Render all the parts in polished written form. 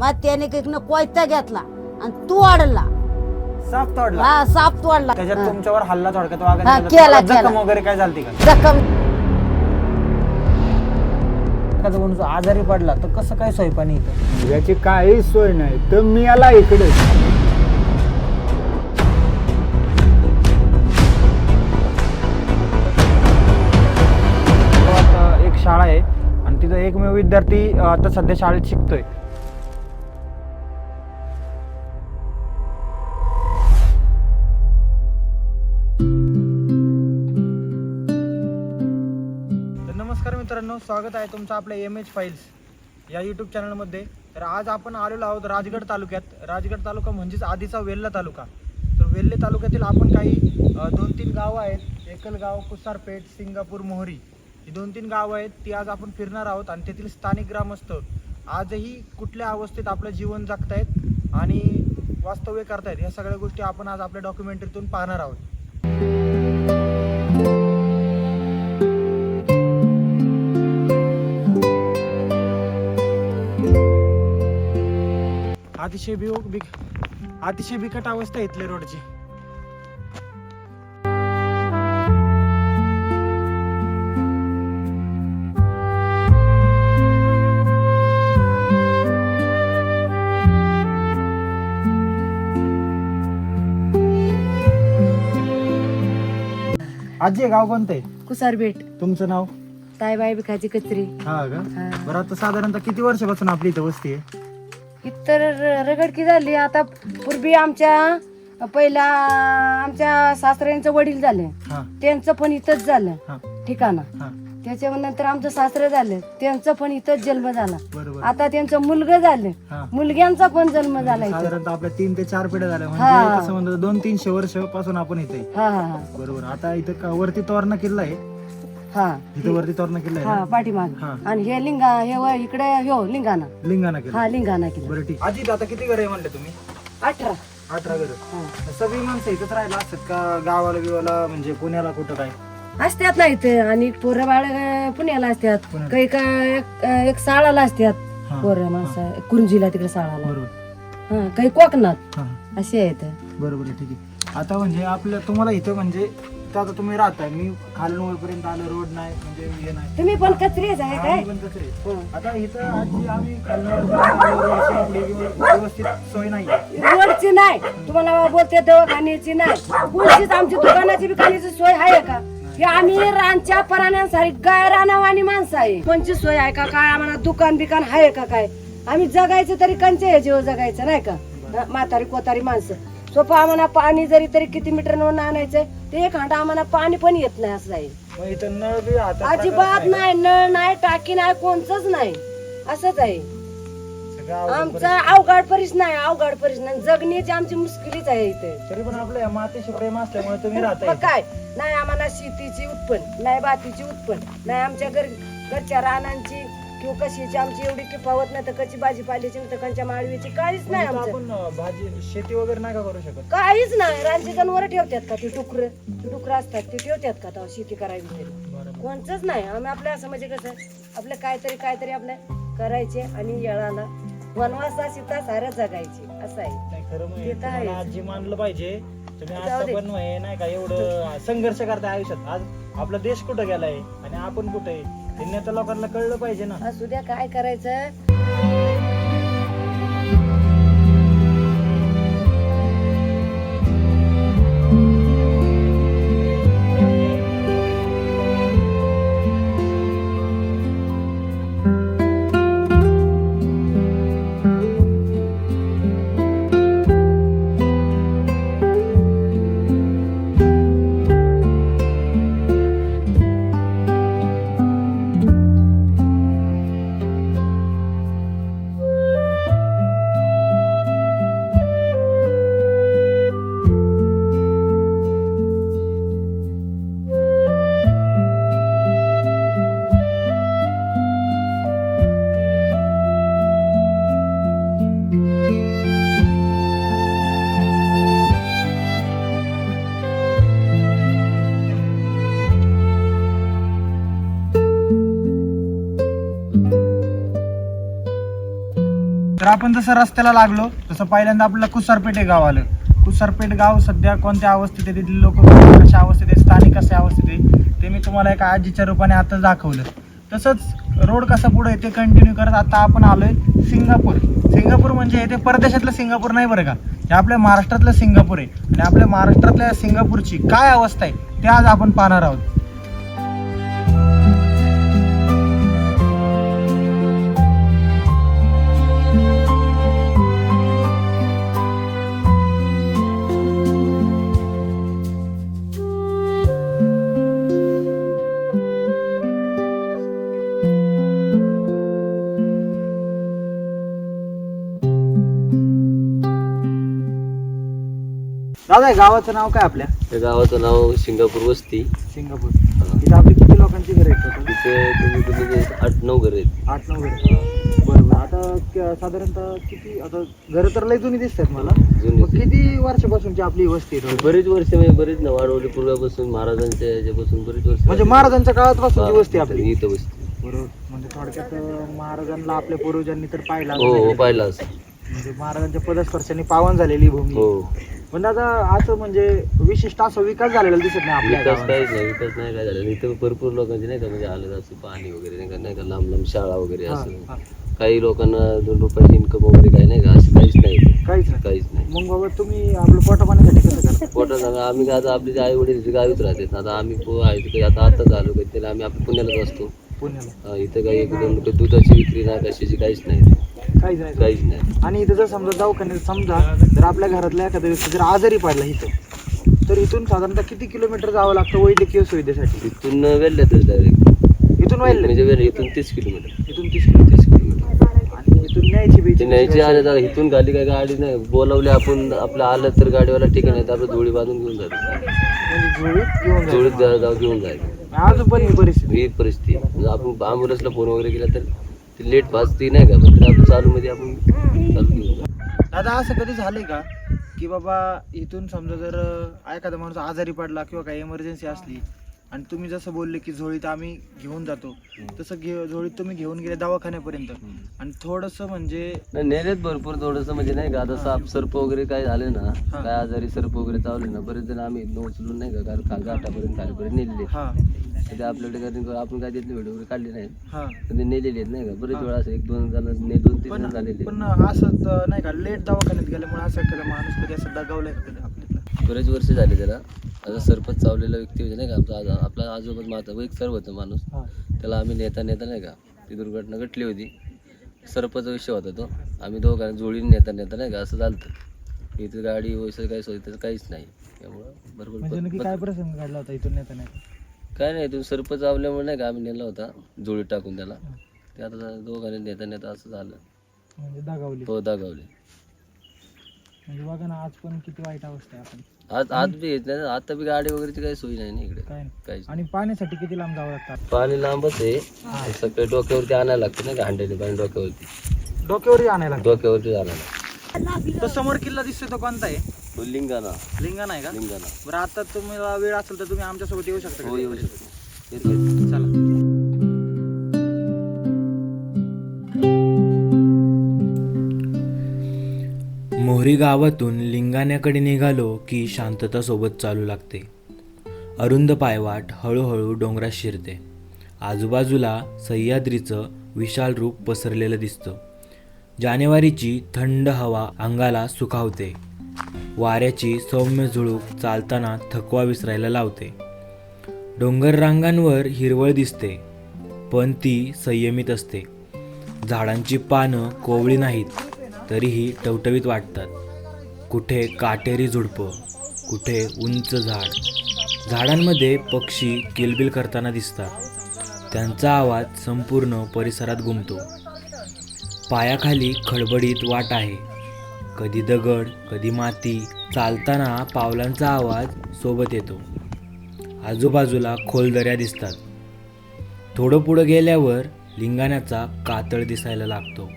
मग त्याने किकनं कोयता घेतला आणि तू वाढला. साप तोडला. हा साप तोडला. त्याच्यात तुमच्यावर हल्ला थोडक्यात हा, वाघाने केला, जखम केला. वगैरे काय झालती का? जखम एखादा माणूस आजारी पडला तर कसं काय सोयपाणी इथं? याची काही सोय नाही तर मी आला इकडे. गावात एक शाळा आहे आणि तिथं एकमेव विद्यार्थी आता सध्या शाळेत शिकतोय. तर नमस्कार मित्रांनो, स्वागत आहे तुमचं आपल्या MH फाईल्स या यूट्यूब चॅनलमध्ये. तर आज आपण आलेलो आहोत राजगड तालुक्यात. राजगड तालुका म्हणजेच आधीचा वेल्हा तालुका. तर वेल्हे तालुक्यातील आपण काही 2-3 गावं आहेत. एकलगाव, कुसारपेठ, सिंगापूर, मोहरी ही 2-3 गावं आहेत. ती आज आपण फिरणार आहोत आणि तेथील स्थानिक ग्रामस्थ आजही कुठल्या अवस्थेत आपलं जीवन जगतायत आणि वास्तव्य करतायत ह्या सगळ्या गोष्टी आपण आज आपल्या डॉक्युमेंटरीतून पाहणार आहोत. अतिशय बिकट अवस्था आहे इथल्या रोडची. आजी गाव कोणतं आहे? कुसारबेट. तुमचं नाव? ताईबाई बिकाची कचरी. हा का? हा. बरं, आता साधारणतः किती वर्षापासून आपली इथं वस्ती आहे? इतर रगडकी झाली. आता पूर्वी आमच्या पहिला आमच्या सासऱ्यांचं वडील झाले, हा त्यांचं पण इथंच झालं हा ठिकाणं. हा. त्याच्यानंतर आमचं सासरं झालं, त्यांचं पण इथंच जन्म झाला. बरोबर. आता त्यांचं मुलगा झालं, हा. मुलग्यांचा पण जन्म झाला इथं. साधारणतः आपल्या 3 ते 4 पिढ्या झाल्या. हा. म्हणजे तसं म्हणतो 200-300 वर्ष पासून आपण इथे आहे. हा हा हा बरोबर. आता इथं वरती तोरणा किल्ला आहे. हा इथं वरती तोरणा किल्ला आहे हा ना? पाठीमाग. हा. आणि हे लिंगा हे इकडे हो लिंगाणा. लिंगाणा किल्ला. हा लिंगाणा केलं. बरं ठीक. आजी आता किती घर आहे म्हणले तुम्ही? 18. 18 घर. हा. सगळी माणसं इथंच राहिला असतात का गावाला बिवाला, म्हणजे पुण्याला कुठं काय? असतात ना इथं. आणि पोरं बाळ पुण्याला असतात, पुण्याला. काही का एक साळाला असतात हा. पोरं माणसं. कुंजीला तिकडे साळाला. बरोबर. हा काही कोकणात हा. असे आहेत. बरोबर आहे, ठीक आहे. आता म्हणजे आपल्या तुम्हाला इथं म्हणजे इथं आता तुम्ही राहताय, मी खालून वरपर्यंत आलो, रोड नाही म्हणजे हे नाही. तुम्ही पण कचरीच आहे काय? आम्ही पण तसं आहे. हो. आता इथं आजी आम्ही खालून वरपर्यंत आलो, रोडची आपली व्यवस्थित सोय नाही. रोडची नाही, तुम्हाला बोलते दवाखान्याची नाही, कोणतीच आमची दुकानाची बिकानाची सोय आहे का? हे आम्ही रानच्या पराण्यांसारी गाय रानावानी माणसं आहे. कोणची सोय आहे का काय? आम्हाला दुकान बिकान आहे का काय? आम्ही जगायचं तरी कंचे ह्याच्यावर जगायचं नाही का? म्हातारी कोतारी माणसं. सोपं आम्हाला पाणी जरी तरी किती मीटर न आणायचंय ते एक हांडा आम्हाला पाणी पण येत नाही असं आहे. मग इथं नळ बी आता अजिबात नाही, नळ नाही, टाकी नाही, कोणतंच नाही. असंच आहे आमचा. अवघड परीस नाही, अवघड परीस नाही. जगण्याची आमची मुश्किलीच आहे इथे. तरी पण आपलं या मातीशी प्रेम असल्यामुळे तुम्ही मग राहताय. काय नाही आम्हाला शेतीची उत्पन्न नाही, बातीची उत्पन्न नाही, आमच्या घरच्या रानांची किंवा कशीची आमची एवढी किफावत नाही, तर कशी भाजीपाल्याची नाही, तर कंच्या माळवीची काहीच नाही इथं आमचं. आपण भाजी शेती वगैरे नाही का करू शकत? काहीच नाही. रानची जनावर ठेवतात का? ती डुकर असतात ते ठेवतात का तेव्हा शेती करायची तरी? बरोबर. कोणचंच नाही. आम्ही आपल्या असं म्हणजे कसं आपलं काहीतरी आपलं करायचे आणि येळाला वनवासा सीता सारं जगायचे असं आहे. नाही, खरं म्हणजे ते तर तुम्हाला आहेच. आजी मानलं पाहिजे. तुम्ही जाऊ असं दे. पण नाही का एवढं संघर्ष करताय आयुष्यात. आज आपला देश कुठं गेलाय आणि आपण कुठे आहे हे नेत्या लोकांना कळलं पाहिजे ना. असू द्या, काय करायचं. तर आपण जसं रस्त्याला लागलो तसं पहिल्यांदा आपल्याला कुसारपेठ हे गाव आलं. कुसारपेठ गाव सध्या कोणत्या अवस्थेत आहे, तिथले लोक कशा अवस्थेत आहे, स्थानिक कशा अवस्थेत आहे ते मी तुम्हाला एका आजीच्या रूपाने आता दाखवलं. तसंच रोड कसा पुढे ते कंटिन्यू करत आता आपण आलोय सिंगापूर. सिंगापूर म्हणजे ते परदेशातलं सिंगापूर नाही बरं का, हे आपल्या महाराष्ट्रातलं सिंगापूर आहे. आणि आपल्या महाराष्ट्रातल्या सिंगापूरची काय अवस्था आहे ते आज आपण पाहणार आहोत. दादा गावाचं नाव काय आपल्या? त्या गावाचं नाव सिंगापूर वस्ती. सिंगापूर. इथे आपली किती लोकांची घरं आहेत? तिथे तुम्ही 8-9 घर आहेत. 8-9 घरं. बरोबर. आता साधारणतः किती, आता घरं तर लय जुनी दिसतात मला. जुनी. मग किती वर्षापासूनची आपली वस्ती आहे? बरीच वर्ष म्हणजे बरीच ना वाढवली पूर्वापासून महाराजांच्या याच्यापासून बरीच वर्ष. म्हणजे महाराजांच्या काळापासूनची वस्ती आपली. इथं वस्ती. बरोबर. म्हणजे थोडक्यात महाराजांना आपल्या पूर्वजांनी तर पाहिला. हो पाहिला असं. म्हणजे महाराजांच्या पदस्पर्शाने पावन झालेली भूमी. हो. पण आता असं म्हणजे विशिष्ट असा विकास झालेला दिसत नाही आपल्या विकास गावात. काहीच नाही, विकास नाही काय झालं. इथं भरपूर लोकांचे नाही का म्हणजे आलं असं पाणी वगैरे नाही का लांब लांब शाळा वगैरे हा, असं. हा. काही लोकांना 2 रुपयाची इन्कम वगैरे काही नाही का असं काहीच नाही. काहीच नाही. काहीच नाही. मग बाबा तुम्ही आपलं पोटा पाण्यासाठी कसं करता? पोटात आम्ही आता आपले आई वडील गावीच राहतात. आता आम्ही आहे तिथे आता झालो काहीतरी आम्ही आपल्या पुण्यालाच असतो. पुण्याला इथं काही एकदम दुधाची विक्री ना कशाची काहीच नाही. काहीच नाही. काहीच नाही. आणि इथं जर समजा दवाखान्यात समजा जर आपल्या घरातल्या एखाद्या व्यक्ती जर आजारी पडला इथं, तर इथून साधारणतः किती किलोमीटर जावं लागतं वैद्यकीय सुविधेसाठी? इथून वेल्ल्यातच डायरेक्ट. इथून व्हायला म्हणजे इथून 30 किलोमीटर. इथून 30 किलोमीटर. 30 किलोमीटर. आणि इथून न्यायची ते न्यायची आणि आता इथून गाडी काय गाडी नाही बोलावली आपण आपलं आलं तर गाडीवाला ठीक नाही तर आपलं जोडी बांधून घेऊन जातो. घेऊन जोडीत जाऊ घेऊन जायचं. अजून पण ही परिस्थिती. ही परिस्थिती म्हणजे आपण ॲम्ब्युलन्सला फोन वगैरे केला तर ती लेट ती नाही का पण आपण चालूमध्ये आपण चालू घेऊन जाऊ. दादा असं कधी झालंय का की बाबा इथून समजा जर एखादा माणूस आजारी पडला किंवा काही इमर्जन्सी असली आणि तुम्ही जसं बोलले की झोळीत आम्ही घेऊन जातो, तसं झोळीत तुम्ही घेऊन गेले दवाखान्यापर्यंत आणि थोडंसं म्हणजे नेलेत भरपूर थोडंसं म्हणजे नाही का आता साप सर्प वगैरे काय झाले ना काय आजारी सर्प वगैरे चावले ना बरेच जण आम्ही उचलून नाही का घाटापर्यंत खालीपर्यंत नेलेले. हा ते आपल्याकडे कारण आपण काय तिथले व्हिडिओ वगैरे काढले नाहीत हा पण ते नेलेले आहेत नाही का बरेच वेळा असं 1-2 जण 2-3 जण झालेले. पण असं नाही का लेट दवाखान्यात गेल्यामुळे असं एखादा माणूस कधी असं दगावलाय का कधी आपल्याला? बरेच वर्ष झाले त्याला. आता सरपंच चावलेला व्यक्ती म्हणजे नाही का आमचा आपला आजोबा माझा एक सर्व होतं माणूस त्याला आम्ही नेता नाही का ती दुर्घटना घडली होती. सरपंचा विषय होता तो. आम्ही दोघांना जोडीने नेता नाही का असं झालं. इथं गाडी वैसे काही सोय त्याचं काहीच नाही त्यामुळं म्हणजे नक्की काय प्रसंग घडला होता इथून नेता नाही? काय नाही तू सरपंच आवल्यामुळे नाही का आम्ही नेला होता जोडीत टाकून त्याला. ते आता दोघांनी नेता असं झालं. म्हणजे दगावली. हो दागावले. म्हणजे बघा ना आज पण किती वाईट अवस्था आहे. आपण आज बी येत नाही आता बी गाडी वगैरेची काही सोय नाही ना इकडे काय काहीच. आणि पाण्यासाठी किती लांब जावं लागतं? पाणी लांबच आहे सगळं डोक्यावरती आणायला लागतं नाही का हांड्याने पाणी डोक्यावरती डोक्यावरही आणायला डोक्यावरती आणायला. तो समोर किल्ला दिसतोय तो कोणता आहे? तो लिंगाणा. लिंगण आहे का? लिंगाणा. बरं आता तुम्हाला वेळ असेल तर तुम्ही आमच्यासोबत येऊ शकता का? हो येऊ शकतो. चला. मोहरी गावातून लिंगाण्याकडे निघालो की शांतता सोबत चालू लागते. अरुंद पायवाट हळूहळू डोंगरात शिरते. आजूबाजूला सह्याद्रीचं विशाल रूप पसरलेलं दिसतं. जानेवारीची थंड हवा अंगाला सुखावते. वाऱ्याची सौम्य झुळूक चालताना थकवा विसरायला लावते. डोंगर रांगांवर हिरवळ दिसते पण ती संयमित असते. झाडांची पानं कोवळी नाहीत तरीही टवटवीत वाटतात. कुठे काटेरी झुडपं, कुठे उंच झाड. झाडांमध्ये पक्षी किलबिल करताना दिसतात. त्यांचा आवाज संपूर्ण परिसरात घुमतो. पायाखाली खडबडीत वाट आहे. कधी दगड, कधी माती. चालताना पावलांचा आवाज सोबत येतो. आजूबाजूला खोल दऱ्या दिसतात. थोडं पुढं गेल्यावर लिंगाण्याचा कातळ दिसायला लागतो.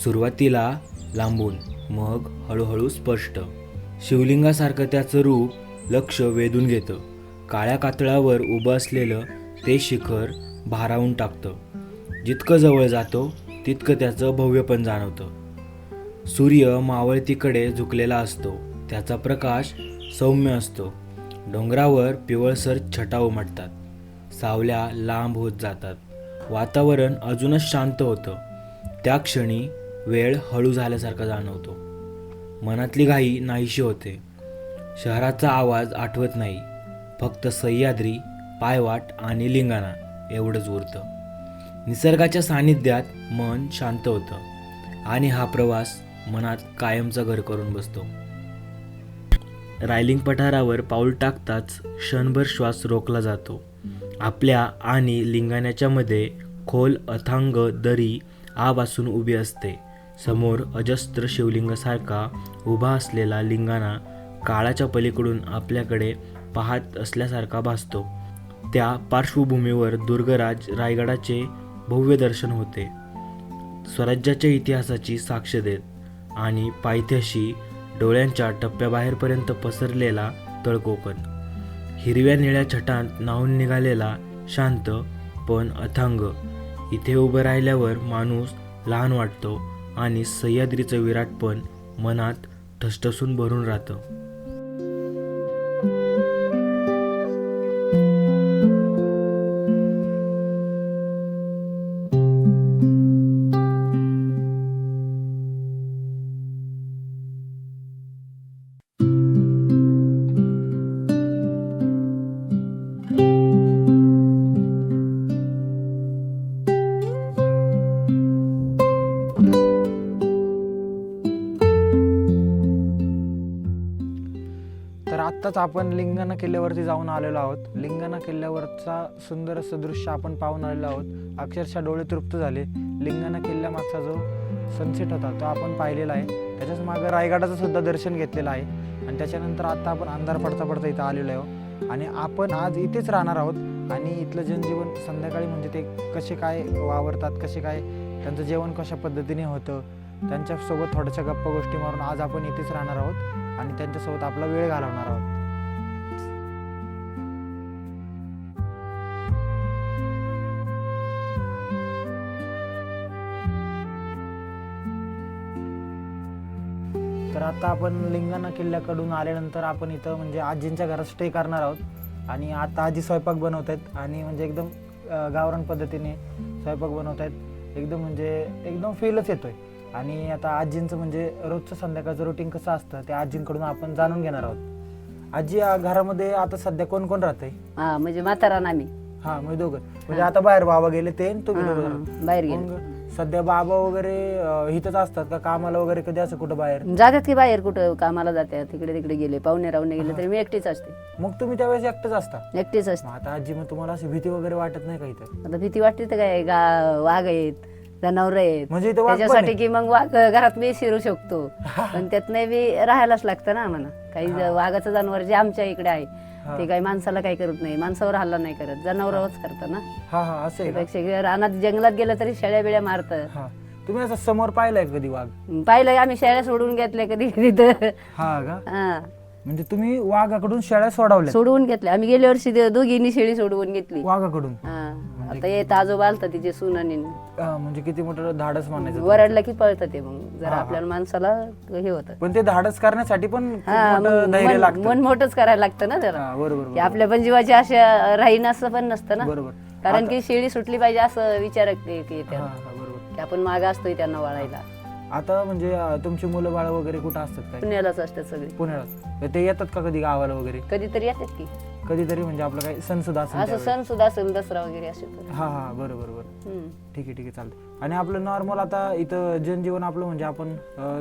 सुरुवातीला लांबून मग हळूहळू स्पष्ट. शिवलिंगासारखं त्याचं रूप लक्ष वेधून घेतं. काळ्या कातळावर उभं असलेलं ते शिखर भारावून टाकतं. जितकं जवळ जातो तितकं त्याचं भव्यपण जाणवतं. सूर्य मावळतीकडे झुकलेला असतो. त्याचा प्रकाश सौम्य असतो. डोंगरावर पिवळसर छटा उमटतात. सावल्या लांब होत जातात. वातावरण अजूनच शांत होतं. त्या क्षणी वेळ हळू झाल्यासारखा जाणवतो. मनातली घाई नाहीशी होते. शहराचा आवाज आठवत नाही. फक्त सह्याद्री, पायवाट आणि लिंगाणा एवढंच उरतं. निसर्गाच्या सानिध्यात मन शांत होतं आणि हा प्रवास मनात कायमचं घर करून बसतो. रायलिंग पठारावर पाऊल टाकताच क्षणभर श्वास रोखला जातो. आपल्या आणि लिंगाण्याच्या मध्ये खोल अथांग दरी आभासून उभी असते. समोर अजस्त्र शिवलिंगासारखा उभा असलेला लिंगाणा काळाच्या पलीकडून आपल्याकडे पाहत असल्यासारखा भासतो. त्या पार्श्वभूमीवर दुर्गराज रायगडाचे भव्य दर्शन होते, स्वराज्याच्या इतिहासाची साक्ष देत. आणि पायथ्याशी डोळ्यांच्या टप्प्याबाहेरपर्यंत पसरलेला तळकोकण, हिरव्या निळ्या छटांत न्हाऊन निघालेला शांत पण अथांग. इथे उभं राहिल्यावर माणूस लहान वाटतो आणि सह्याद्रीचं विराटपण मनात ठसठसून भरून राहतं. तर आत्ताच आपण लिंगाणा किल्ल्यावरती जाऊन आलेलो आहोत. लिंगाणा किल्ल्यावरचा सुंदर असं दृश्य आपण पाहून आलेलो आहोत. अक्षरशः डोळे तृप्त झाले. लिंगाणा किल्ल्यामागचा जो सनसेट होता तो आपण पाहिलेला आहे. त्याच्याच मागं रायगडाचं सुद्धा दर्शन घेतलेलं आहे. आणि त्याच्यानंतर आता आपण अंधार पडता पडता इथं आलेलो आहोत आणि आपण आज इथेच राहणार आहोत. आणि इथलं जनजीवन संध्याकाळी म्हणजे ते कसे काय वावरतात, कसे काय त्यांचं जेवण कशा पद्धतीने होतं, त्यांच्यासोबत थोड्याशा गप्पा गोष्टी मारून आज आपण इथेच राहणार आहोत आणि त्यांच्यासोबत आपला वेळ घालवणार आहोत. तर आता आपण लिंगाणा किल्ल्याकडून आल्यानंतर आपण इथं म्हणजे आजींच्या घरात स्टे करणार आहोत. आणि आता आजी स्वयंपाक बनवत आहेत आणि म्हणजे एकदम गावरान पद्धतीने स्वयंपाक बनवत आहेत. एकदम म्हणजे एकदम फीलच येतोय. आणि आता आजींचं म्हणजे रोजचं संध्याकाळचं रुटीन कसं असतं ते आजींकडून आपण जाणून घेणार आहोत. आजी, या घरामध्ये आता सध्या कोण कोण राहतंय? हा म्हणजे म्हातारा आम्ही हा म्हणजे दोघं. म्हणजे आता बाहेर बाबा गेले ते आणि तुम्ही दोघं राहता. बाहेर गेलो. मग सध्या बाबा वगैरे इथंच असतात का कामाला वगैरे, कधी असं कुठं बाहेर? जातात की बाहेर कुठं कामाला जातात, तिकडे तिकडे गेले, पाहुणे रावणे गेले तरी मी एकटीच असते. मग तुम्ही त्यावेळेस एकटंच असता? एकटीच असते. मग आता आजी, मग तुम्हाला अशी भीती वगैरे वाटत नाही का इथं? आता भीती वाटते तर काय, वाघ आहेत, जनावर आहेत, म्हणजे इथं वाघ पण त्याच्यासाठी आहे? की मग वाघ घरात मी शिरू शकतो. पण त्यातनं बी राहायलाच लागतं ना आम्हाला. काही वाघाचं जनावर जे आमच्या इकडे आहे ते काही माणसाला काही करत नाही, माणसावर हल्ला नाही करत, जनावरच करतात ना. हा हा असं आहे का? त्यापेक्षा रानात जंगलात गेलं तरी शेळ्या बिळ्या मारतात. हा. तुम्ही असं समोर पाहिलंय कधी वाघ? पाहिलं आम्ही शेळ्या सोडून घेतल्या कधी तिथं. हा का? हा म्हणजे तुम्ही वाघाकडून शेळ्या सोडवल्या? सोडवून घेतल्या आम्ही. गेल्या वर्षी दोघींनी शेळी सोडवून घेतली वाघाकडून? हा. आता येत आजोबा आलता तिचे सुनानी, म्हणजे किती मोठं धाडस मानायचं. वरडलं की पळतं ते. मग जरा आपल्याला माणसाला हे होतं. पण ते धाडस करण्यासाठी पण खूप हा, मोठं धैर्य लागतं. मन मोठंच करायला लागतं ना जरा. हा, बरोबर की बरोबर. आपल्या पण जीवाची आशा राहीन असं पण नसतं ना. बरोबर. कारण की शेळी सुटली पाहिजे असं विचार येते हा, हा, बरोबर. की आपण मागं असतोय त्यांना वाळायला. आता म्हणजे तुमची मुलं बाळ वगैरे कुठं असतात काय? पुण्यालाच असतात सगळे. पुण्याला. ते येतात का कधी गावाला वगैरे? कधीतरी येतात की. कधीतरी म्हणजे आपलं काही सण सुद्धा असेल असं त्यावेळेस? सण सुद्धा असेल, दसरा वगैरे असेल तर. हा हा, बरोबर बरोबर. ठीक आहे चालतं. आणि आपलं नॉर्मल आता इथं जनजीवन आपलं म्हणजे आपण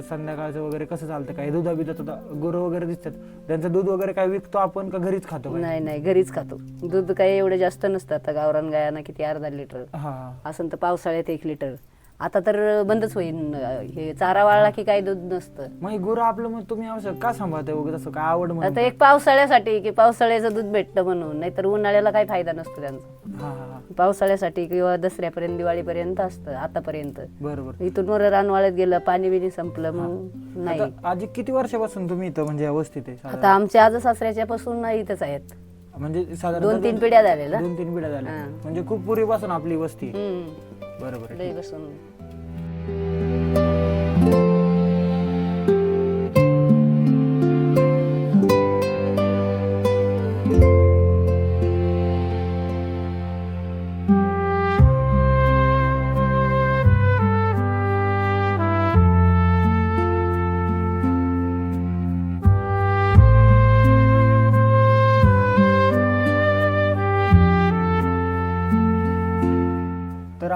संध्याकाळचं वगैरे कसं चालतं? काय दुधा बिधात होता, गुरं वगैरे दिसतात, त्यांचं दूध वगैरे काय विकतो आपण का घरीच खातो काय? नाही नाही, घरीच खातो. दूध काही एवढं जास्त नसतं. आता गावरान गायांना किती अर्धा लिटर हा हा. असं तर पावसाळ्यात 1 लिटर. आता तर बंदच होईल. हे चारा वाळला की काही दूध नसतं. मग हे गुरं आपलं मग तुम्ही असं का सांभाळताय वगैरे, असं काय आवड म्हणून? आता एक पावसाळ्यासाठी की पावसाळ्याचं दूध भेटतं म्हणून, नाहीतर उन्हाळ्याला काही फायदा नसतो त्यांचा. हा हा हा, पावसाळ्यासाठी किंवा दसऱ्यापर्यंत दिवाळीपर्यंत असतं आतापर्यंत. बरोबर. इथून वर रान वाळत गेलं, पाणी बिनी संपलं मग नाही. आता आजी किती वर्षापासून तुम्ही इथं म्हणजे व्यवस्थित आहे साधारण? आता आमच्या आज सासऱ्याच्या पासून इथंच आहेत. म्हणजे साधारण 2-3 पिढ्या झालेल्या. 2-3 पिढ्या झाल्या. हा. म्हणजे खूप पूर्वीपासून आपली वस्ती आहे. हम्म. बरोबर आहे. लई बसून.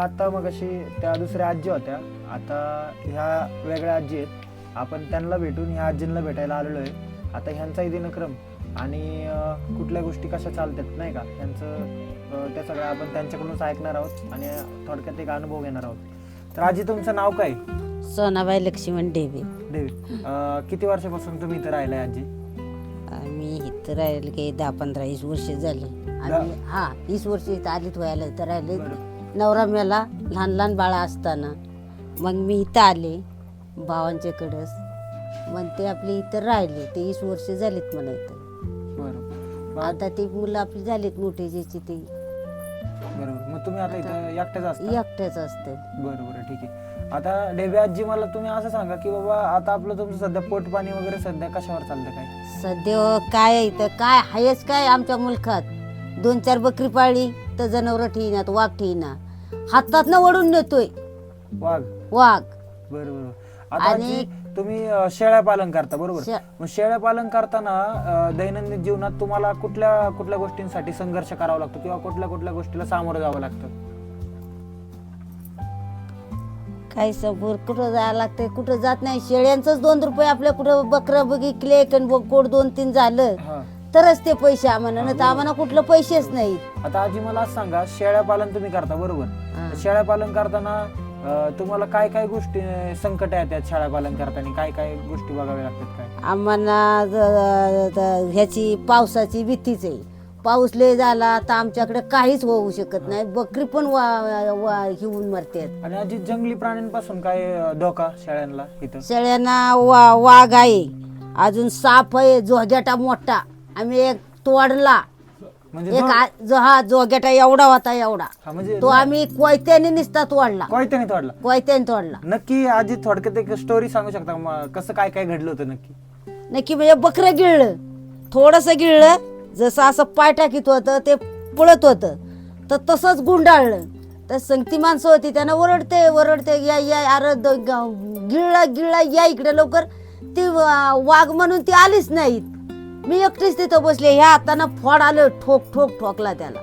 आता मग अशी त्या दुसऱ्या आजी होत्या, आता ह्या वेगळ्या आजी आहेत. आपण त्यांना भेटून ह्या आजींना भेटायला आलेलो आहे. आता ह्यांचाही दिनक्रम आणि कुठल्या गोष्टी कशा चालतात नाही का ह्यांचं त्या सगळ्या आपण त्यांच्याकडूनच ऐकणार आहोत आणि थोडक्यात एक अनुभव घेणार आहोत. तर आजी तुमचं नाव काय? सोनाबाई लक्ष्मण डेबे. देवी. किती वर्षापासून तुम्ही इथं राहिलाय आजी? मी इथं राहिले की 10-15-20 वर्ष झाली. आणि 20 वर्ष इथं आलीत व्हायला इथं राहिले. नवरा मेला लहान लहान बाळा असताना मग मी इथं आले भावांच्याकडंच. मग ते आपले इथं राहिले ते 20 वर्ष झालीत मला इथं. बरोबर. आता ते मुलं आपली झालीत मोठे ज्याची ते बरोबर. मग तुम्ही आता इथं एकट्याच असता? एकट्याच असते. बरोबर, ठीक आहे. आता डेबी आजी मला तुम्ही असं सांगा की बाबा आता आपलं तुमचं सध्या पोट पाणी वगैरे सध्या कशावर चालतं काय? सध्या काय आहे इथं काय आहेच काय आमच्या मुलखात 2-4 बकरी पाळली तर जनावर ठेईनात, वाघ ठेईना, हातात न ओढून नेतोय वाघ. वाघ. बरोबर. आता आणि- आजी तुम्ही शेळ्या पालन करता बरोबर? शे- मग शेळ्या पालन करताना दैनंदिन जीवनात तुम्हाला कुठल्या कुठल्या गोष्टींसाठी संघर्ष करावा लागतो किंवा कुठल्या कुठल्या गोष्टीला सामोरं जावं लागतं? काही समोर कुठं जायला लागते कुठं जात नाही. शेळ्यांचंच 2 रुपये आपल्या कुठं बकरं बघितले कोड 2-3 झालं हा. तरच ते पैसे आम्हाला नाही तर आम्हाला कुठलं पैसेच नाही. आता आजी मला असं सांगा शेळ्या पालन तुम्ही करता बरोबर? हा. शेळ्या पालन करताना तुम्हाला काय काय गोष्टी संकट येतात शेळ्या पालन करताना काय काय गोष्टी बघाव्या लागतात काय? आम्हाला ह्याची पावसाची भीतीच आहे. पाऊस लय झाला तर आमच्याकडे काहीच होऊ शकत नाही. बकरी पण हिवून मरतात. आणि आजी जंगली प्राण्यांपासून काय धोका शेळ्यांना इथं? शेळ्यांना वाघ आहे, अजून साप आहे जोग्याटा मोठा. आम्ही एक तोडला म्हणजे एक जोग्याटा एवढा होता एवढा हा, म्हणजे तो आम्ही कोयत्याने निसता तोडला. कोयत्याने तोडला? कोयत्याने तोडला. नक्की आजी थोडक्यात एक स्टोरी सांगू शकता का? कसं काय काय घडलं होतं नक्की? नक्की म्हणजे बकरं गिळलं, थोडस गिळलं, जसं असं पाय टाकीत होतं ते पळत होतं तर तसंच गुंडाळलं. तर संगती माणसं होती त्यांना ओरडते या अरे गिळला या इकडे लवकर. ती वाघ म्हणून ती आलीच नाहीत. मी एकटीच तिथं बसले. ह्या हातानं फोड आलं ठोकला त्याला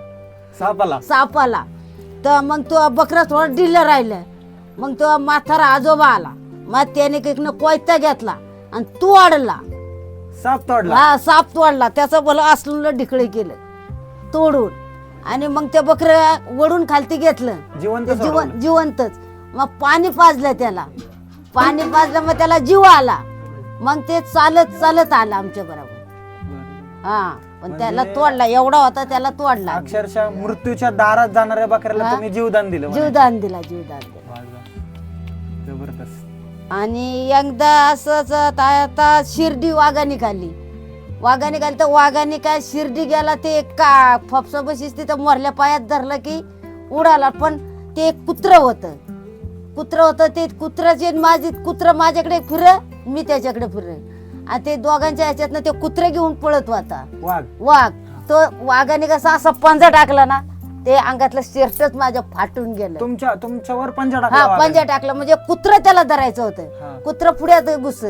सापाला. तर मग तो बकरा थोडा डिल्ल राहिला. मग तो म्हातारा आजोबा आला. मग त्याने कोयता घेतला आणि तोडला. साप तोडला? हा साप तोडला. त्याचं भलं असलेलं ढिकळे केलं तोडून आणि मग ते बकरं वडून खालती घेतलं जिवंतच. मग पाणी पाजलं त्याला. पाणी पाजलं मग त्याला जीव आला. मग ते चालत आला आमच्या बरोबर. हा पण त्याला तोडला एवढा होता त्याला तोडला. अक्षरशः मृत्यूच्या दारात जाणाऱ्या बकऱ्याला तुम्ही जीवदान दिलं? जीवदान दिला. जबरदस्त. आणि एकदा असंच आता शिर्डी वाघाने खाल्ली तर वाघाने काय शिर्डी गेला ते का फपसा बशीस तिथं मोरल्या पायात धरलं की उडाला. पण ते कुत्र होतं ते कुत्राचे कुत्र माझ्याकडे फिर मी त्याच्याकडे फिर आणि ते दोघांच्या ह्याच्यातनं ते कुत्रे घेऊन पळत होता वाघ. तो वाघाने कसा असा पंजा टाकला ना ते अंगातलं शर्टच माझ्या फाटून गेलं. तुमच्यावर पंजा हा टाकला? पंजा टाकला म्हणजे कुत्र त्याला धरायचं होतं. कुत्र पुढ्यात घुस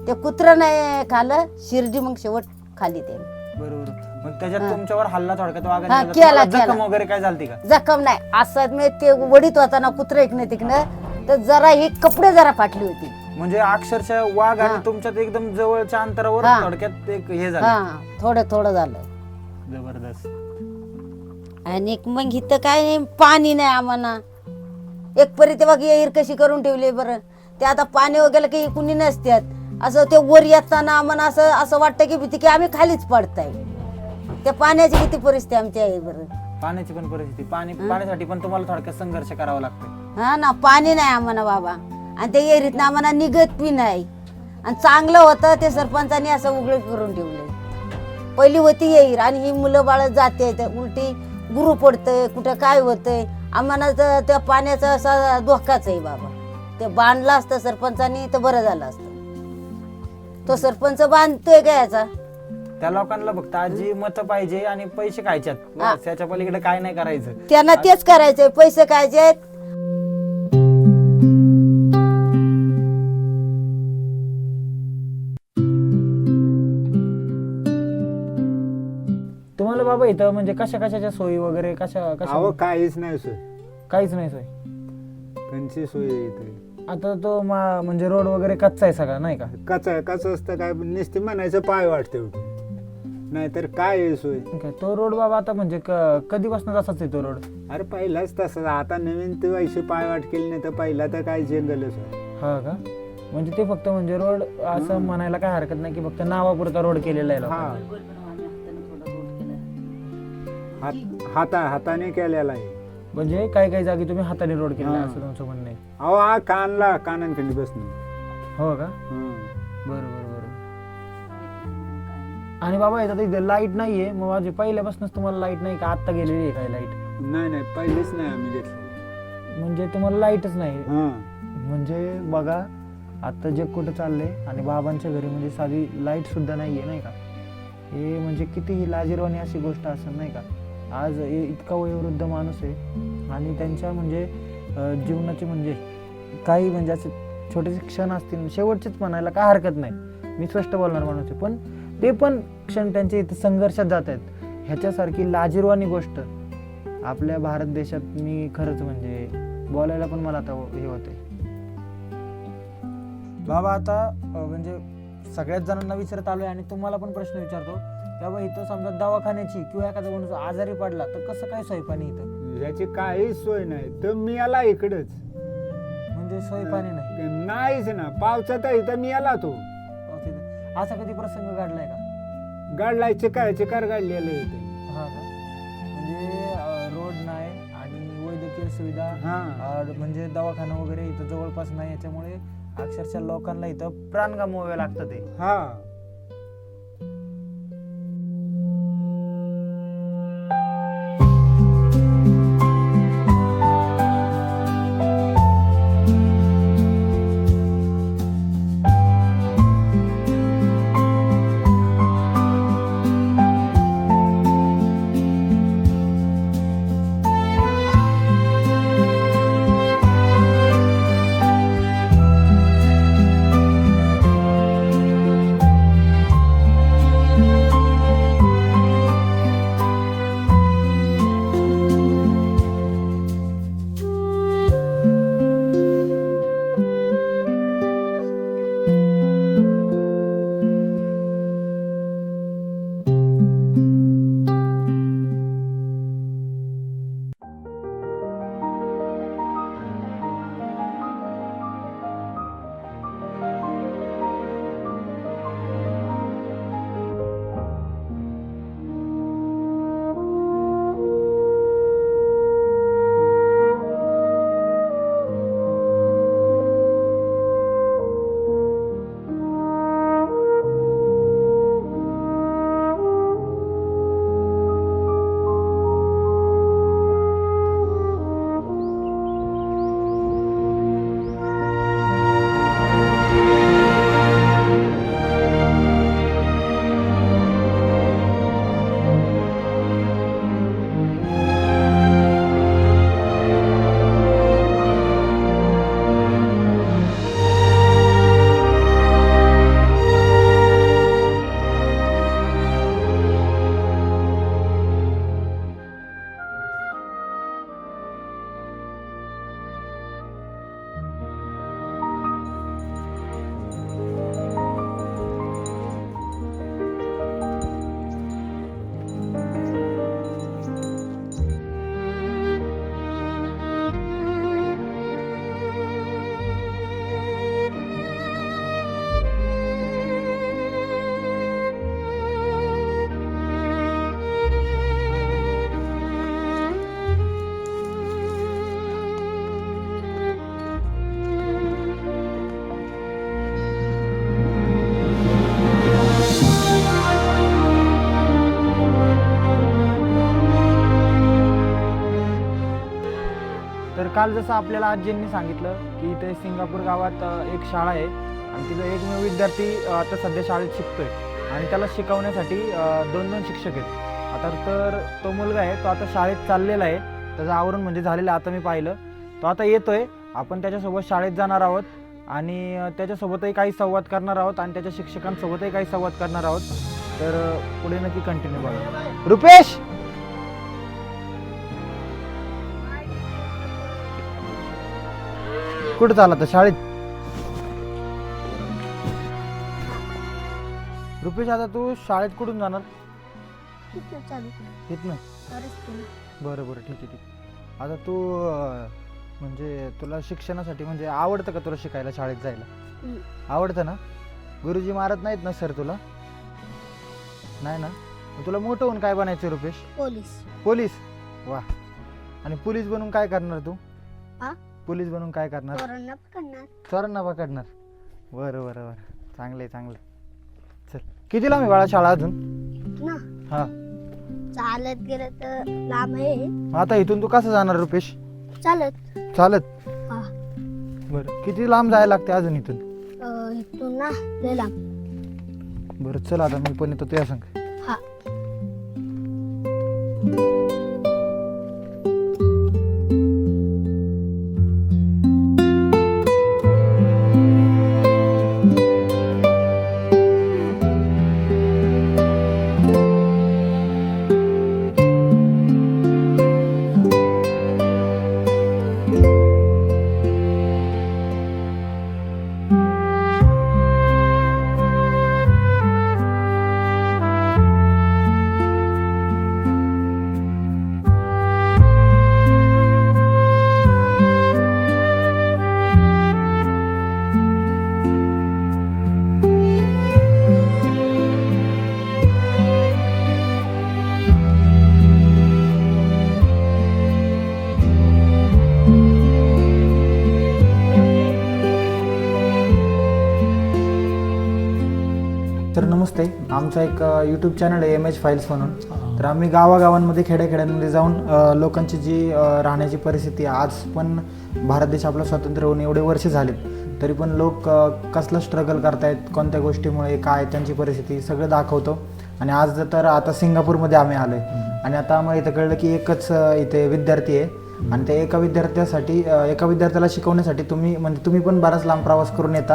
ते कुत्र नाही खाल्लं. शिर्डी मग शेवट खाली ते. बरोबर. मग त्याच्यात तुमच्यावर हल्ला थोडक्यात हा, वाघाने केला. जखम वगैरे काय झाली का? जखम नाही. असं मी ते वडीत होता ना कुत्र इकडनं तिकडनं तर जरा ही कपडे जरा फाटली होती. म्हणजे अक्षरशः वाघ आणि तुमच्यात एकदम जवळच्या अंतरावर थोडक्यात एक हे झालं? हा थोडं झालं. जबरदस्त. आणि मग इथं काय पाणी नाही आम्हाला. एक परी ते बघ विहीर कशी करून ठेवली बरं. ते आता पाणी वगैरे काही कुणी नसतात. असं ते वर येताना आम्हाला असं वाटतं की भीती की आम्ही खालीच पडताय. त्या पाण्याची किती परिस्थिती आमची आहे बरं. पाण्याची पण परिस्थिती पाण्यासाठी पण तुम्हाला थोडक्यात संघर्ष करावा लागतो? हा ना पाणी नाही आम्हाला बाबा. आणि त्या विहिरीतनं आम्हाला निघत बी नाही. आणि चांगलं होतं ते सरपंचांनी असं उघड करून ठेवलंय. पहिली होती विहीर आणि ही मुलं बाळ जाते उलटी गुरु पडतंय कुठं काय होतंय. आम्हाला तर त्या पाण्याचा असा धोकाच आहे बाबा. ते बांधलं असतं सरपंचांनी तर बरं झालं असतं. तो सरपंच बांधतोय का याचा? त्या लोकांना फक्त आजी मत पाहिजे आणि पैसे खायच्यात बस. त्याच्या पलीकडे काय नाही करायचं. त्यांना तेच करायचंय पैसे खायचे. तुम्हाला बाबा इथं म्हणजे कशाच्या सोयी वगैरे कशा अहो काहीच नाही सोय. काहीच नाही सोय. त्यांची सोय आहे इथे. आता तो म्हणजे रोड वगैरे कच्चा आहे सगळा नाही का? कसं असतं काय नुसते म्हणायचं पाय वाटते एवढी, नाहीतर काय आहे सोय. काय तो रोड बाबा आता म्हणजे कधीपासून तसाच आहे तो रोड? अरे पहिलाच तसं, आता नवीन ते वैसे पाय वाट केली नाही तर पहिला तर काय जंगलच आहे. हा का? म्हणजे ते फक्त म्हणजे रोड असं म्हणायला काय हरकत नाही की फक्त नावापुरता रोड केलेला आहे हा लोकांनी. हाताने केलेला आहे. म्हणजे काही काही जागी तुम्ही हाताने रोड केलेला आहे हा. असं तुमचं म्हणणं आहे? अहो हा कानांखंडी बसणे. हो का? बरोबर. आणि बाबा इथं लाईट नाहीये, मग माझी पहिल्यापासूनच तुम्हाला लाईट नाही का? आत्ता गेलेली आहे काय लाईट? नाही पहिलेच नाही आम्ही घेतलं. म्हणजे तुम्हाला लाईटच नाही? हा म्हणजे बघा आता जग कुठं चाललंय आणि बाबांच्या घरी म्हणजे साधी लाईट सुद्धा नाहीये नाही का? हे म्हणजे किती लाजिरवाणी अशी गोष्ट असेल नाही का? आज इतका वयोवृद्ध माणूस आहे आणि त्यांच्या म्हणजे जीवनाचे म्हणजे काही म्हणजे असे छोटेसे क्षण असतील, शेवटचेच म्हणायला काय हरकत नाही, मी स्पष्ट बोलणार माणूस आहे, पण ते पण क्षण त्यांच्या इथे संघर्षात जात आहेत. ह्याच्यासारखी लाजिरवाणी गोष्ट आपल्या भारत देशात मी खरंच म्हणजे बोलायला पण मला आता हे होते. बाबा आता म्हणजे सगळ्याच जणांना विचारत आलोय आणि तुम्हाला पण प्रश्न विचारतो, तेव्हा इथं समजा दवाखान्याची किंवा एखादा माणूस आजारी पडला तर कसं काय सोय पाणी इथं? याची काहीच सोय नाही. तर मी आला इकडच, म्हणजे सोय पाणी नाही? नाहीच ना. पावसात इथं मी आला तो असा कधी प्रसंग घडलाय का? गाडलाय चिकार गाडलेलं इथे. हा का? म्हणजे रोड नाही आणि वैद्यकीय सुविधा म्हणजे दवाखाना वगैरे इथं जवळपास नाही, याच्यामुळे अक्षरशः लोकांना इथं प्राण गमवावे लागतं ते. हा काल जसं आपल्याला आजींनी सांगितलं की इथे सिंगापूर गावात एक शाळा आहे आणि तिथं एकमेव विद्यार्थी आता सध्या शाळेत शिकतोय आणि त्याला शिकवण्यासाठी 2 शिक्षक आहेत. आता तर तो मुलगा आहे तो आता शाळेत चाललेला आहे, त्याचं आवरण म्हणजे झालेलं आता मी पाहिलं. तो आता येतोय, आपण त्याच्यासोबत शाळेत जाणार आहोत आणि त्याच्यासोबतही काही संवाद करणार आहोत आणि त्याच्या शिक्षकांसोबतही काही संवाद करणार आहोत. तर पुढे नक्की कंटिन्यू बघा. रुपेश कुठं चालला आता शाळेत? रुपेश आता तू शाळेत कुठून जाणार? इथनं? बरं बरं, ठीक आहे ठीक आहे. आता तू म्हणजे तुला शिक्षणासाठी म्हणजे आवडतं का तुला शिकायला, शाळेत जायला? आवडतं ना? गुरुजी मारत नाहीत ना सर तुला? नाही ना? मग तुला मोठं होऊन काय बनायचं रुपेश? पोलीस? वा. आणि पोलीस बनून काय करणार तू? पोलीस बनून काय करणार? चोरांना पकडणार. बरं बरं बरं, चांगलं आहे चांगलं आहे. चल, किती लांब आहे बाळा शाळा अजून? हा, चालत गेलं तर लांब आहे. आता इथून तू कसं जाणार रुपेश? चालत चालत? हा. बरं, किती लांब जायला लागते अजून इथून? इथून ना लय लांब. बरं चल, आता मी पण येतो तुझ्या संग. हा. तर नमस्ते, आमचा एक यूट्यूब चॅनल आहे MH फाईल्स म्हणून. तर आम्ही गावागावांमध्ये खेड्याखेड्यांमध्ये जाऊन लोकांची जी राहण्याची परिस्थिती आहे, आज पण भारत देश आपला स्वतंत्र होऊन एवढे वर्ष झालेत तरी पण लोक कसलं स्ट्रगल करतायत, कोणत्या गोष्टीमुळे, काय त्यांची परिस्थिती सगळं दाखवतो. आणि आज तर आता सिंगापूरमध्ये आम्ही आलो आहे आणि आता आम्हाला इथं कळलं की एकच इथे विद्यार्थी आहे आणि त्या एका विद्यार्थ्याला शिकवण्यासाठी तुम्ही पण बराच लांब प्रवास करून येता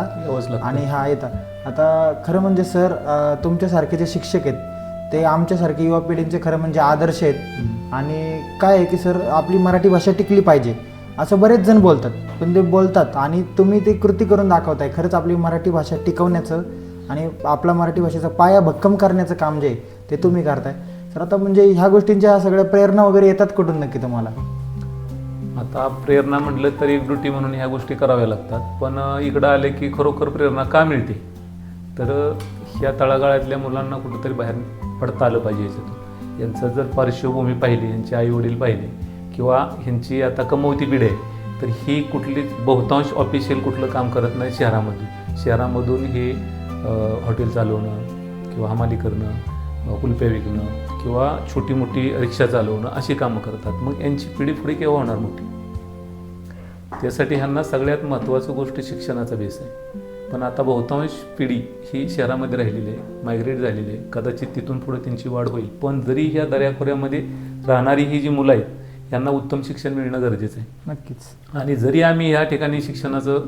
आणि हा येता. आता खरं म्हणजे सर, तुमच्यासारखे जे शिक्षक आहेत ते आमच्यासारखे युवा पिढींचे खरं म्हणजे आदर्श आहेत. आणि काय आहे की सर, आपली मराठी भाषा टिकली पाहिजे असं बरेच जण बोलतात, पण ते बोलतात आणि तुम्ही ते कृती करून दाखवताय. खरंच आपली मराठी भाषा टिकवण्याचं आणि आपला मराठी भाषेचा पाया भक्कम करण्याचं काम जे आहे ते तुम्ही करताय. तर आता म्हणजे ह्या गोष्टींच्या सगळ्या प्रेरणा वगैरे येतात कुठून नक्की तुम्हाला? आता प्रेरणा म्हटलं तर एक ड्युटी म्हणून ह्या गोष्टी कराव्या लागतात, पण इकडं आले की खरोखर प्रेरणा का मिळते तर ह्या तळागाळातल्या मुलांना कुठंतरी बाहेर पडता आलं पाहिजे याच्यातून. यांचं जर पार्श्वभूमी पाहिली, यांचे आईवडील पाहिले किंवा ह्यांची आता कमवती पिढी आहे, तर ही कुठलीच बहुतांश ऑफिशियल कुठलं काम करत नाही शहरामधून हे हॉटेल चालवणं किंवा हमाली करणं, कुल्फ्या विकणं किंवा छोटी मोठी रिक्षा चालवणं अशी कामं करतात. मग यांची पिढी पुढे केव्हा होणार मोठी? त्यासाठी ह्यांना सगळ्यात महत्त्वाचं गोष्ट शिक्षणाचा बेस आहे. पण आता बहुतांश पिढी ही शहरामध्ये राहिलेली आहे, मायग्रेट झालेली आहे. कदाचित तिथून पुढे त्यांची वाढ होईल, पण जरी ह्या दऱ्याखोऱ्यामध्ये राहणारी ही जी मुलं आहेत यांना उत्तम शिक्षण मिळणं गरजेचं आहे. नक्कीच. आणि जरी आम्ही ह्या ठिकाणी शिक्षणाचं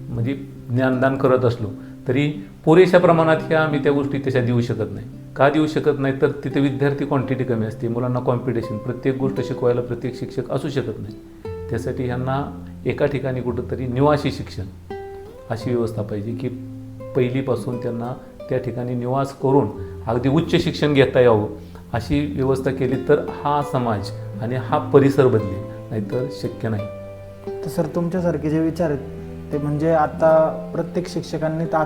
म्हणजे ज्ञानदान करत असलो तरी पुरेशा प्रमाणात ह्या आम्ही त्या गोष्टी तशा देऊ शकत नाही. का देऊ शकत नाही तर तिथे विद्यार्थी क्वांटिटी कमी असते, मुलांना कॉम्पिटिशन, प्रत्येक गोष्ट शिकवायला प्रत्येक शिक्षक असू शकत नाही. त्यासाठी ह्यांना एका ठिकाणी कुठंतरी निवासी शिक्षण अशी व्यवस्था पाहिजे की पहिलीपासून त्यांना त्या ठिकाणी निवास करून अगदी उच्च शिक्षण घेता यावं अशी व्यवस्था केली तर हा समाज आणि हा परिसर बदलेल, नाहीतर शक्य नाही. तर सर, तुमच्यासारखे जे विचार आहेत ते म्हणजे आता प्रत्येक शिक्षकांनी ते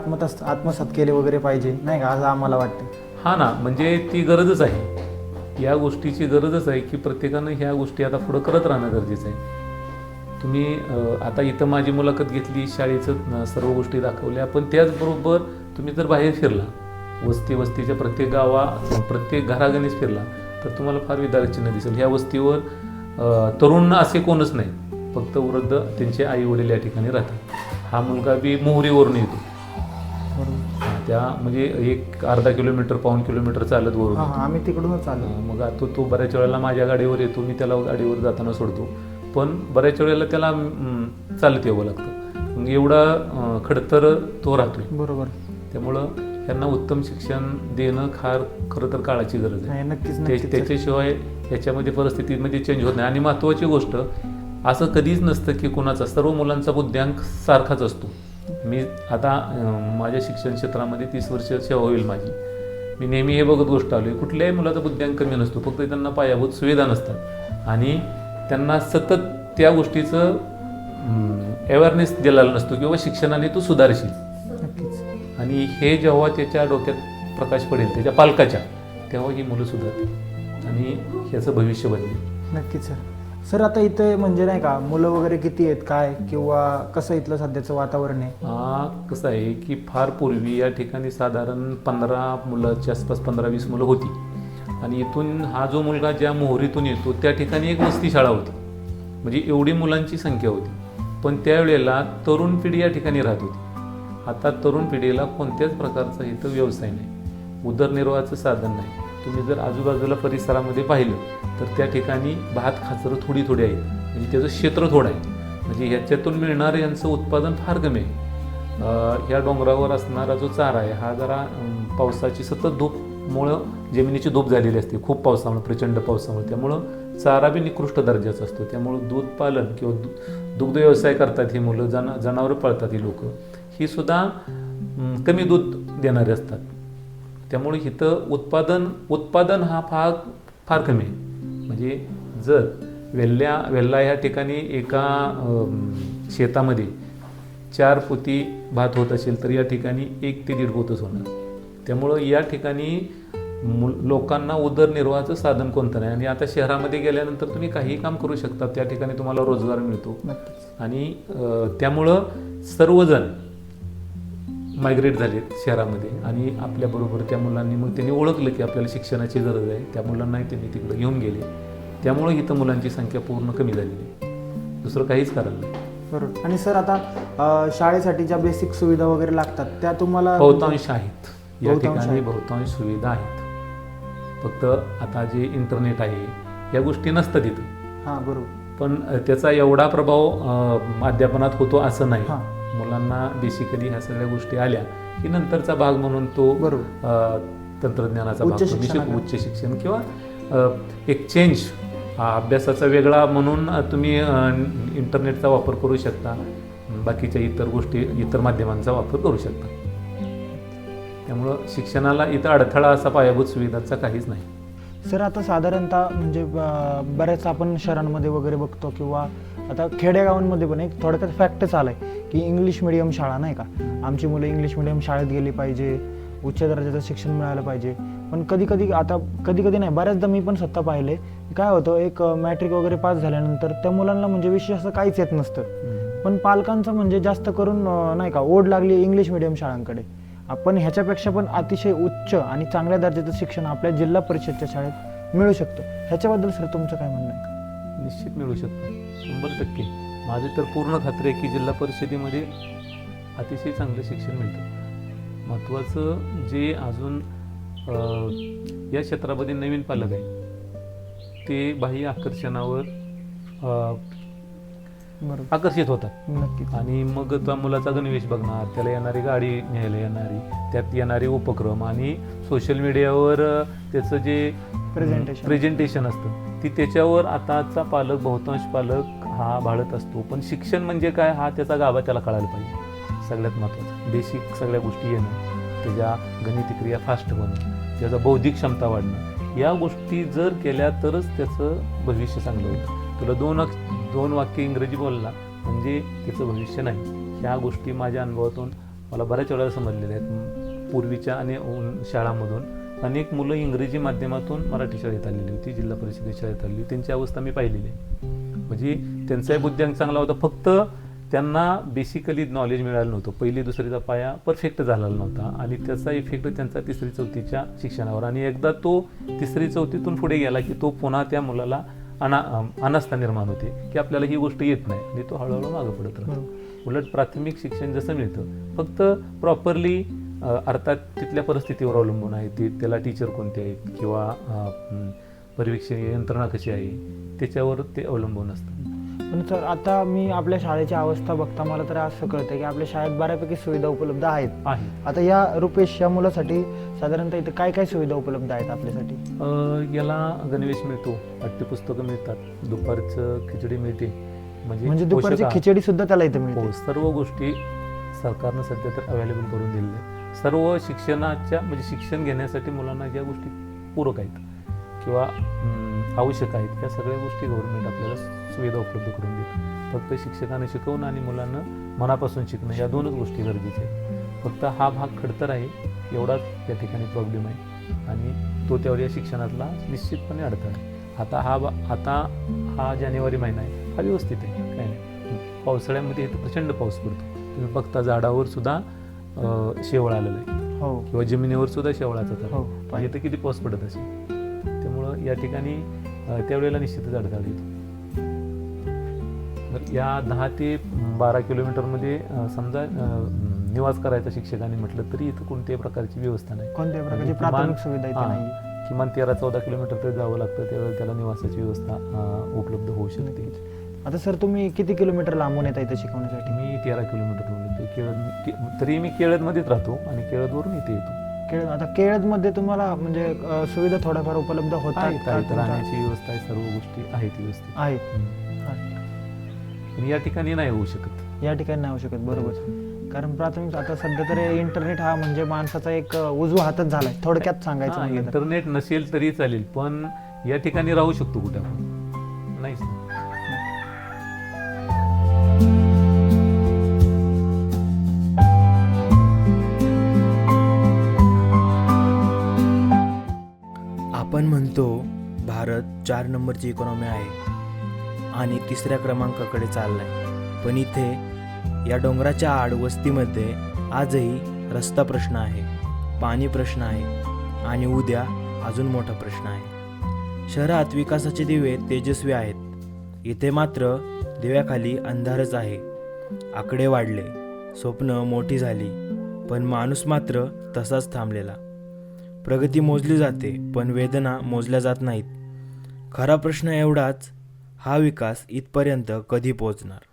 आत्मसात केले वगैरे पाहिजे, नाही का, असं आम्हाला वाटतं. हा ना, म्हणजे ती गरजच आहे, या गोष्टीची गरजच आहे की प्रत्येकानं ह्या गोष्टी आता पुढं करत राहणं गरजेचं आहे. तुम्ही आता इथं माझी मुलाखत घेतली, शाळेचं सर्व गोष्टी दाखवल्या, पण त्याचबरोबर तुम्ही जर बाहेर फिरला, वस्तीच्या प्रत्येक प्रत्येक घरागणीच फिरला तर तुम्हाला फार विदारचिन्ह दिसेल. ह्या वस्तीवर तरुण असे कोणच नाही, फक्त वृद्ध त्यांचे आई वडील या ठिकाणी राहतात. हा मुलगा बी मोहरीवरून येतो, त्या म्हणजे 1-अर्धा किलोमीटर, पाऊण किलोमीटर चालत वरून. आम्ही तिकडूनच आलो. मग आता तो बऱ्याच वेळेला माझ्या गाडीवर येतो, मी त्याला गाडीवर जाताना सोडतो, पण बऱ्याच वेळेला त्याला चालत यावं लागतं. मग एवढा खडतर तो राहतोय. बरोबर. त्यामुळं त्यांना उत्तम शिक्षण देणं खरं तर काळाची गरज आहे. नक्कीच. त्याच्याशिवाय याच्यामध्ये परिस्थितीमध्ये चेंज होत नाही. आणि महत्त्वाची गोष्ट, असं कधीच नसतं की कुणाचा, सर्व मुलांचा बुद्ध्यांक सारखाच असतो. मी आता माझ्या शिक्षण क्षेत्रामध्ये 30 वर्ष सेवा होईल माझी. मी नेहमी हे बघत गोष्ट आलो आहे, कुठल्याही मुलाचा बुद्ध्यांक कमी नसतो, फक्त त्यांना पायाभूत सुविधा नसतात आणि त्यांना सतत त्या गोष्टीचं अवेअरनेस दिलेला नसतो किंवा शिक्षणाने तू सुधारशील. आणि हे जेव्हा त्याच्या डोक्यात प्रकाश पडेल त्याच्या पालकाच्या, तेव्हा ही मुलं सुधारतील आणि ह्याचं भविष्य बदलेल. नक्कीच सर. सर आता इथे म्हणजे नाही का मुलं वगैरे किती आहेत काय, किंवा कसं इथलं सध्याचं वातावरण आहे? कसं आहे की फार पूर्वी या ठिकाणी साधारण 15 मुलाच्या आसपास 15-20 मुलं होती आणि इथून हा जो मुलगा ज्या मोहरीतून येतो त्या ठिकाणी एक वस्ती शाळा होती, म्हणजे एवढी मुलांची संख्या होती. पण त्यावेळेला तरुण पिढी या ठिकाणी राहत होती. आता तरुण पिढीला कोणत्याच प्रकारचा इथं व्यवसाय नाही, उदरनिर्वाहाचं साधन नाही. तुम्ही जर आजूबाजूला परिसरामध्ये पाहिलं तर त्या ठिकाणी भात खाचरं थोडी थोडी आहेत, म्हणजे त्याचं क्षेत्र थोडं आहे, म्हणजे ह्याच्यातून मिळणारं यांचं उत्पादन फार कमी आहे. ह्या डोंगरावर असणारा जो चारा आहे हा जरा पावसाची सतत धूपमुळं जमिनीची धूप झालेली असते, खूप पावसामुळे, प्रचंड पावसामुळे, त्यामुळं चारा बी निकृष्ट दर्जाचा असतो. त्यामुळं दूध पालन किंवा दुग्ध व्यवसाय करतात ही मुलं, जनावरं पाळतात ही लोक, ही सुद्धा कमी दूध देणारे असतात. त्यामुळे इथं उत्पादन हा फार कमी आहे. म्हणजे जर वेल्ला ह्या ठिकाणी एका शेतामध्ये 4 पोती भात होत असेल तर या ठिकाणी 1 ते 1.5 पोतच होणार. त्यामुळं या ठिकाणी लोकांना उदरनिर्वाहाचं साधन कोणतं नाही. आणि आता शहरामध्ये गेल्यानंतर तुम्ही काहीही काम करू शकता, त्या ठिकाणी तुम्हाला रोजगार मिळतो आणि त्यामुळं सर्वजण मायग्रेट झालेत शहरामध्ये आणि आपल्याबरोबर त्या मुलांनी मग त्यांनी ओळखलं की आपल्याला शिक्षणाची गरज आहे, त्या मुलांनाही त्यांनी तिकडे घेऊन गेले. त्यामुळं इथं मुलांची संख्या पूर्ण कमी झालेली आहे, दुसरं काहीच कारण नाही. बरोबर. आणि सर आता शाळेसाठी ज्या बेसिक सुविधा वगैरे लागतात त्या तुम्हाला? बहुतांश आहेत या ठिकाणी, बहुतांश सुविधा आहेत. फक्त आता जे इंटरनेट आहे या गोष्टी नसतात इथं. हां बरोबर. पण त्याचा एवढा प्रभाव अध्यापनात होतो असं नाही. मुलांना बेसिकली ह्या सगळ्या गोष्टी आल्या की नंतरचा भाग म्हणून तो तंत्रज्ञानाचा भाग, उच्च शिक्षण किंवा एक चेंज अभ्यासाचा वेगळा म्हणून तुम्ही इंटरनेटचा वापर करू शकता, बाकीच्या इतर गोष्टी, इतर माध्यमांचा वापर करू शकता. त्यामुळं शिक्षणाला इथं अडथळा असा पायाभूत सुविधांचा काहीच नाही. सर आता साधारणतः म्हणजे बऱ्याच आपण शहरांमध्ये वगैरे बघतो किंवा आता खेडेगावांमध्ये पण एक थोडक्यात फॅक्टच आलाय की इंग्लिश मिडियम शाळा नाही का, आमची मुलं इंग्लिश मिडियम शाळेत गेली पाहिजे, उच्च दर्जाचं शिक्षण मिळालं पाहिजे. पण कधी नाही, बऱ्याचदा मी पण स्वतः पाहिले काय होतं, एक मॅट्रिक वगैरे पास झाल्यानंतर त्या मुलांना म्हणजे विषय असं काहीच येत नसतं, पण पालकांचं म्हणजे जास्त करून नाही का ओढ लागली इंग्लिश मिडियम शाळांकडे. आपण ह्याच्यापेक्षा पण अतिशय उच्च आणि चांगल्या दर्जाचं शिक्षण आपल्या जिल्हा परिषदच्या शाळेत मिळू शकतं. ह्याच्याबद्दल सर तुमचं काय म्हणणं आहे? निश्चित मिळू शकतं, 100%. माझी तर पूर्ण खात्री आहे की जिल्हा परिषदेमध्ये अतिशय चांगलं शिक्षण मिळतं. महत्त्वाचं जे अजून या क्षेत्रामध्ये नवीन पालक आहे ते बाह्य आकर्षणावर आकर्षित होतात आणि मग त्या मुलाचा गणवेश बघणार, त्याला येणारी गाडी न्यायला येणारी, त्यात येणारे उपक्रम आणि सोशल मीडियावर त्याचं जे प्रेझेंटेशन असतं ती त्याच्यावर आताचा पालक, बहुतांश पालक हा भाळत असतो. पण शिक्षण म्हणजे काय हा त्याचा गाभा त्याला कळायला पाहिजे. सगळ्यात महत्त्वाचं बेसिक सगळ्या गोष्टी येणं, त्याच्या गणितक्रिया फास्ट होणं, त्याचा बौद्धिक क्षमता वाढणं, या गोष्टी जर केल्या तरच त्याचं भविष्य चांगलं होतं. तुला दोन वाक्य इंग्रजी बोलला म्हणजे त्याचं भविष्य नाही. ह्या गोष्टी माझ्या अनुभवातून मला बऱ्याच वेळा समजलेल्या आहेत. पूर्वीच्या आणि शाळांमधून अनेक मुलं इंग्रजी माध्यमातून मराठी शाळेत आलेली होती, जिल्हा परिषद शाळेत आलेली होती, त्यांची अवस्था मी पाहिलेली आहे. म्हणजे त्यांचाही बुद्ध्यांक चांगला होता, फक्त त्यांना बेसिकली नॉलेज मिळालं नव्हतं. 1ली 2रीचा पाया परफेक्ट झालेला नव्हता आणि त्याचा इफेक्ट त्यांचा 3री 4थीच्या शिक्षणावर. आणि एकदा तो 3री 4थीतून पुढे गेला की तो पुन्हा त्या मुलाला अनास्था निर्माण होते की आपल्याला ही गोष्ट येत नाही आणि तो हळूहळू मागं पडत राहतो. उलट प्राथमिक शिक्षण जसं मिळतं फक्त प्रॉपरली, अर्थात तिथल्या परिस्थितीवर अवलंबून आहे, त्याला टीचर कोणते आहेत किंवा पर्यवेक्षण यंत्रणा कशी आहे त्याच्यावर ते अवलंबून असतं. पण सर आता मी आपल्या शाळेची अवस्था बघता मला तर असं कळतं की आपल्या शाळेत बऱ्यापैकी सुविधा उपलब्ध आहेत. आता या रुपेश या मुलासाठी साधारणतः इथं काय काय सुविधा उपलब्ध आहेत आपल्यासाठी? याला गणवेश मिळतो, पाठ्यपुस्तकं मिळतात, दुपारचं खिचडी मिळते, म्हणजे दुपारची पोषक आहार. खिचडी सुद्धा त्याला इथे मिळते. हो, सर्व गोष्टी सरकारनं सध्या तर अवेलेबल करून दिलेल्या आहेत. सर्व शिक्षणाच्या म्हणजे शिक्षण घेण्यासाठी मुलांना ज्या गोष्टी पूरक आहेत किंवा आवश्यक आहेत त्या सगळ्या गोष्टी गव्हर्नमेंट आपल्याला सुविधा उपलब्ध करून देते. फक्त शिक्षकांना शिकवणं आणि मुलांना मनापासून शिकणं या दोनच गोष्टी गरजेच्या आहेत. फक्त हा भाग खडतर आहे एवढाच या ठिकाणी प्रॉब्लेम आहे आणि तो तेवढ्या शिक्षणातला निश्चितपणे अडथळा आहे. आता हा जानेवारी महिना आहे, हा व्यवस्थित आहे, काय नाही. पावसाळ्यामध्ये इथं प्रचंड पाऊस पडतो. तुम्ही बघता झाडावर सुद्धा शेवळ आलेलं आहे हो किंवा जमिनीवर सुद्धा शेवळाचा तर हो पाहिजे तर किती पाऊस पडत असेल. त्यामुळं या ठिकाणी त्यावेळेला निश्चितच अडथळा येतो. तर या 10 ते 12 किलोमीटरमध्ये समजा निवास करायचा शिक्षकांनी म्हटलं तरी इथं कोणत्याही प्रकारची व्यवस्था नाही. कोणत्याही प्रकारची किमान- प्राथमिक सुविधा इथे हां. नाही. किमान 13-14 किलोमीटर तरी जावं लागतं, त्यावेळेला त्याला निवासाची व्यवस्था उपलब्ध होऊ शकते. आता सर तुम्ही किती किलोमीटर लांबून येता इथे शिकवण्यासाठी? मी 13 किलोमीटरवरून येतो. तरी मी केळदमध्येच राहतो आणि केळदवरून इथे येतो. आता केळदमध्ये तुम्हाला म्हणजे सुविधा थोड्याफार उपलब्ध होतात आहेत, का तुमच्या? राहण्याची व्यवस्था आहे, सर्व गोष्टी आहेत व्यवस्थित. आहेत. पण या ठिकाणी नाही होऊ शकत. या ठिकाणी नाही होऊ शकत, बरोबर. कारण प्राथमिक आता सध्या तर इंटरनेट हा म्हणजे माणसाचा एक उजवा हातच झालाय थोडक्यात सांगायचं म्हणलं तर. इंटरनेट नसेल तरी चालेल, पण या ठिकाणी राहू शकतो कुठे आपण? नाहीच ना. आपण म्हणतो भारत 4 नंबरची इकॉनॉमी आहे आणि 3ऱ्या क्रमांकाकडे चाललाय, पण इथे या डोंगराच्या आड वस्तीमध्ये आजही रस्ता प्रश्न आहे, पाणी प्रश्न आहे आणि उद्या अजून मोठा प्रश्न आहे. शहरात विकासाचे दिवे तेजस्वी आहेत, इथे मात्र दिव्याखाली अंधारच आहे. आकडे वाढले, स्वप्न मोठी झाली, पण माणूस मात्र तसाच थांबलेला. प्रगती मोजली जाते पण वेदना मोजल्या जात नाहीत. खरा प्रश्न एवढाच, हा विकास इथपर्यंत कधी पोहोचणार?